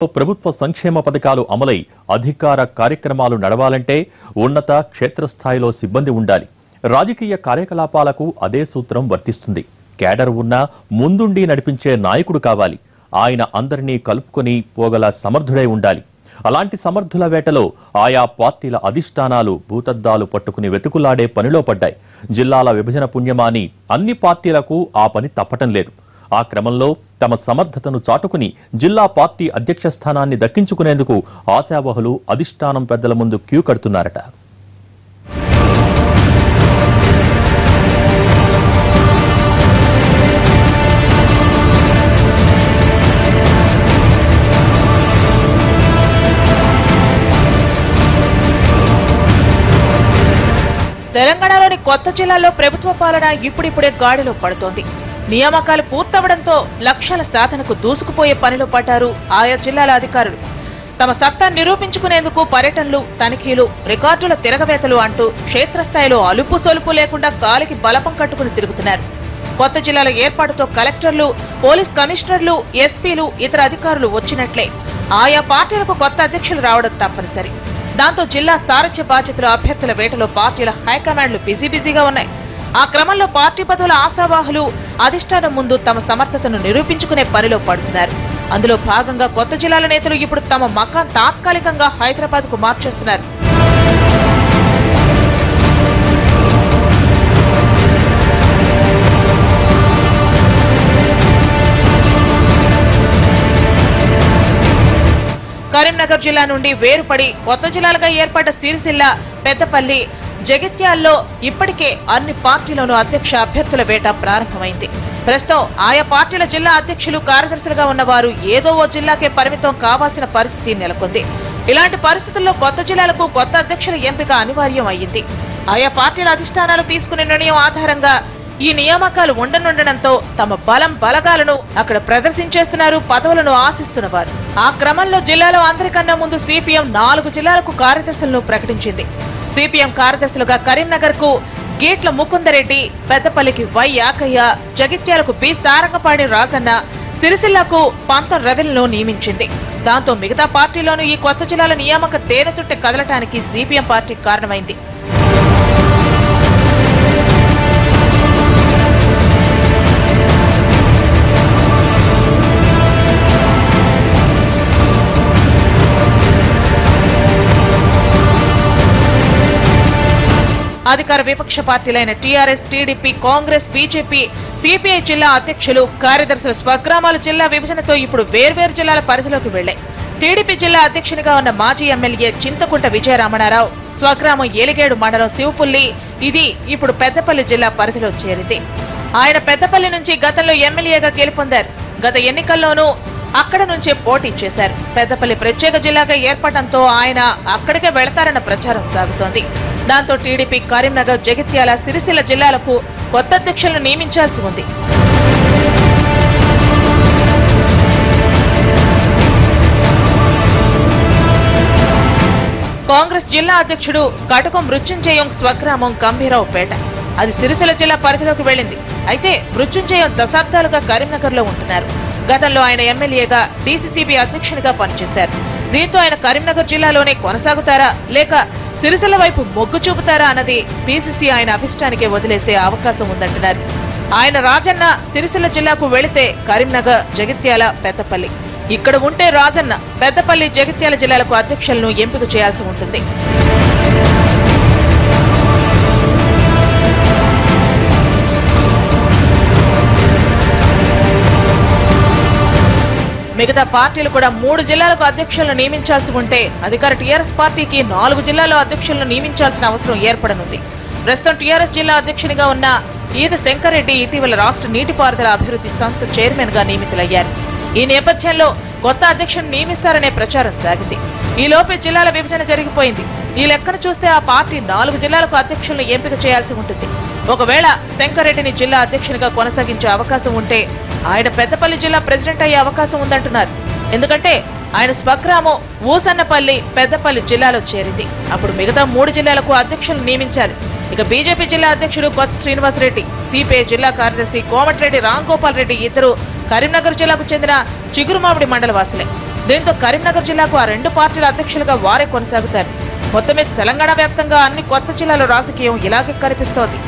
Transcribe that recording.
ప్రభుత్వ సంక్షేమ పథకాలు అమలై అధికార కార్యక్రమాలు నడవాలంటే ఉన్నత క్షేత్రస్థాయిలో సిబ్బంది ఉండాలి. రాజకీయ కార్యకలాపాలకు అదే సూత్రం వర్తిస్తుంది. కేడర్ ఉన్నా ముందుండి నడిపించే నాయకుడు కావాలి. ఆయన అందరినీ కలుపుకొని పోగల సమర్థుడై ఉండాలి. అలాంటి సమర్థుల వేటలో ఆయా పార్టీల అధిష్టానాలు భూతద్దాలు పట్టుకుని వెతుకులాడే పనిలో పడ్డాయి. జిల్లాల విభజన పుణ్యమాని అన్ని పార్టీలకు ఆ పని తప్పటం లేదు. ఆ క్రమంలో తమ సమర్థతను చాటుకుని జిల్లా పార్టీ అధ్యక్ష స్థానాన్ని దక్కించుకునేందుకు ఆశావహులు అధిష్టానం పెద్దల ముందు క్యూ కడుతున్నారట. తెలంగాణలోని కొత్త జిల్లాల్లో ప్రభుత్వ పాలన ఇప్పుడిప్పుడే గాడిలో పడుతోంది. నియామకాలు పూర్తవడంతో లక్ష్యాల సాధనకు దూసుకుపోయే పనిలో పడ్డారు ఆయా జిల్లాల అధికారులు. తమ సత్తా నిరూపించుకునేందుకు పర్యటనలు, తనిఖీలు, రికార్డుల తిరగవేతలు అంటూ క్షేత్రస్థాయిలో అలుపు సొలుపు లేకుండా కాలికి బలపం కట్టుకుని తిరుగుతున్నారు. కొత్త జిల్లాల ఏర్పాటుతో కలెక్టర్లు, పోలీస్ కమిషనర్లు, ఎస్పీలు, ఇతర అధికారులు వచ్చినట్లే ఆయా పార్టీలకు కొత్త అధ్యక్షులు రావడం తప్పనిసరి. దాంతో జిల్లా సారథ్య బాధ్యతల అభ్యర్థుల వేటలో పార్టీల హైకమాండ్లు బిజీగా ఉన్నాయి. ఆ క్రమంలో పార్టీ పదవుల ఆశావాహులు అధిష్టానం ముందు తమ సమర్థతను నిరూపించుకునే పనిలో పడుతున్నారు. అందులో భాగంగా కొత్త జిల్లాల నేతలు ఇప్పుడు తమ మకాన్ తాత్కాలికంగా హైదరాబాద్ కు మార్చేస్తున్నారు. కరీంనగర్ జిల్లా నుండి వేరుపడి కొత్త జిల్లాలుగా ఏర్పడ్డ సిరిసిల్ల, పెద్దపల్లి, జగిత్యాల్లో ఇప్పటికే అన్ని పార్టీలోనూ అధ్యక్ష అభ్యర్థుల వేట ప్రారంభమైంది. ప్రస్తుతం ఆయా పార్టీల జిల్లా అధ్యక్షులు, కార్యదర్శులుగా ఉన్నవారు ఏదో ఓ జిల్లాకే పరిమితం కావాల్సిన పరిస్థితి నెలకొంది. ఇలాంటి పరిస్థితుల్లో కొత్త జిల్లాలకు కొత్త అధ్యక్షుల ఎంపిక అనివార్యం అయ్యింది. ఆయా పార్టీల అధిష్టానాలు తీసుకునే నిర్ణయం ఆధారంగా ఈ నియామకాలు ఉండనుండడంతో తమ బలగాలను అక్కడ ప్రదర్శించేస్తున్నారు పదవులను ఆశిస్తున్నవారు. ఆ క్రమంలో జిల్లాలో అందరికన్నా ముందు సిపిఎం 4 జిల్లాలకు కార్యదర్శులను ప్రకటించింది. సిపిఎం కార్యదర్శులుగా కరీంనగర్ కు గేట్ల ముకుందరెడ్డి, పెద్దపల్లికి వై యాకయ్య, జగిత్యాలకు బి సారంగపాణి రాజన్న, సిరిసిల్లకు పంతం రవిలను నియమించింది. దాంతో మిగతా పార్టీలోనూ ఈ కొత్త జిల్లాల నియామక తేనెతుట్టె కదలటానికి సిపిఎం పార్టీ కారణమైంది. అధికార విపక్ష పార్టీలైన TRS, TDP, Congress, BJP, CPI జిల్లా అధ్యక్షులు, కార్యదర్శుల స్వగ్రామాల జిల్లా విభజనతో ఇప్పుడు వేర్వేరు జిల్లాల పరిధిలోకి వెళ్లాయి. టీడీపీ జిల్లా అధ్యక్షునిగా ఉన్న మాజీ ఎమ్మెల్యే చింతకుంట విజయరామణారావు స్వగ్రామం ఏలిగేడు మండలం శివపుల్లి, ఇది ఇప్పుడు పెద్దపల్లి జిల్లా పరిధిలో చేరింది. ఆయన పెద్దపల్లి నుంచి గతంలో ఎమ్మెల్యేగా గెలుపొందారు. గత ఎన్నికల్లోనూ అక్కడ నుంచే పోటీ చేశారు. పెద్దపల్లి ప్రత్యేక జిల్లాగా ఏర్పడటంతో ఆయన అక్కడికే వెళతారన్న ప్రచారం సాగుతోంది. దాంతో టీడీపీ కరీంనగర్, జగిత్యాల, సిరిసిల్ల జిల్లాలకు కొత్త అధ్యక్షులను నియమించాల్సి ఉంది. కాంగ్రెస్ జిల్లా అధ్యక్షుడు కటకం మృత్యుంజయం స్వగ్రామం గంభీరావుపేట, అది సిరిసిల్ల జిల్లా పరిధిలోకి వెళ్లింది. అయితే మృత్యుంజయం దశాబ్దాలుగా కరీంనగర్ లో ఉంటున్నారు. గతంలో ఆయన ఎమ్మెల్యేగా డీసీసీబీ అధ్యక్షునిగా పనిచేశారు. దీంతో ఆయన కరీంనగర్ జిల్లాలోనే కొనసాగుతారా లేక సిరిసిల్ల వైపు మొగ్గు చూపుతారా అన్నది పీసీసీ ఆయన అభిష్టానికే వదిలేసే అవకాశం ఉందంటున్నారు. ఆయన రాజన్న సిరిసిల్ల జిల్లాకు వెళితే కరీంనగర్, జగిత్యాల, పెద్దపల్లి, ఇక్కడ ఉంటే రాజన్న పెద్దపల్లి, జగిత్యాల జిల్లాలకు అధ్యక్షులను ఎంపిక చేయాల్సి ఉంటుంది. మిగతా పార్టీలు కూడా 3 జిల్లాలకు అధ్యక్షులను నియమించాల్సి ఉంటే అధికార టీఆర్ఎస్ పార్టీకి 4 జిల్లాల్లో అధ్యక్షులను నియమించాల్సిన అవసరం ఏర్పడనుంది. ప్రస్తుతం టీఆర్ఎస్ జిల్లా అధ్యక్షునిగా ఉన్న ఈద శంకర్ రెడ్డి ఇటీవల రాష్ట్ర నీటిపారుదల అభివృద్ధి సంస్థ చైర్మన్ గా నియమితులయ్యారు. ఈ నేపథ్యంలో కొత్త అధ్యక్షులను నియమిస్తారనే ప్రచారం సాగింది. ఈ లోపే జిల్లాల విభజన జరిగిపోయింది. ఈ లెక్కను చూస్తే ఆ పార్టీ 4 జిల్లాలకు అధ్యక్షులను ఎంపిక చేయాల్సి ఉంటుంది. ఒకవేళ శంకర్ రెడ్డిని జిల్లా అధ్యక్షునిగా కొనసాగించే అవకాశం ఉంటే ఆయన పెద్దపల్లి జిల్లా ప్రెసిడెంట్ అయ్యే అవకాశం ఉందంటున్నారు. ఎందుకంటే ఆయన స్వగ్రామం ఊసన్నపల్లి పెద్దపల్లి జిల్లాలో చేరింది. అప్పుడు మిగతా 3 జిల్లాలకు అధ్యక్షులను నియమించాలి. ఇక బీజేపీ జిల్లా అధ్యక్షుడు కొత్త శ్రీనివాసరెడ్డి, సిపిఐ జిల్లా కార్యదర్శి కోమటిరెడ్డి రాంగోపాల్ రెడ్డి ఇద్దరు కరీంనగర్ జిల్లాకు చెందిన చిగురుమామిడి మండల వాసులే. దీంతో కరీంనగర్ జిల్లాకు ఆ రెండు పార్టీల అధ్యక్షులుగా వారే కొనసాగుతారు. మొత్తం మీద తెలంగాణ వ్యాప్తంగా అన్ని కొత్త జిల్లాల రాజకీయం ఇలాగే కనిపిస్తోంది.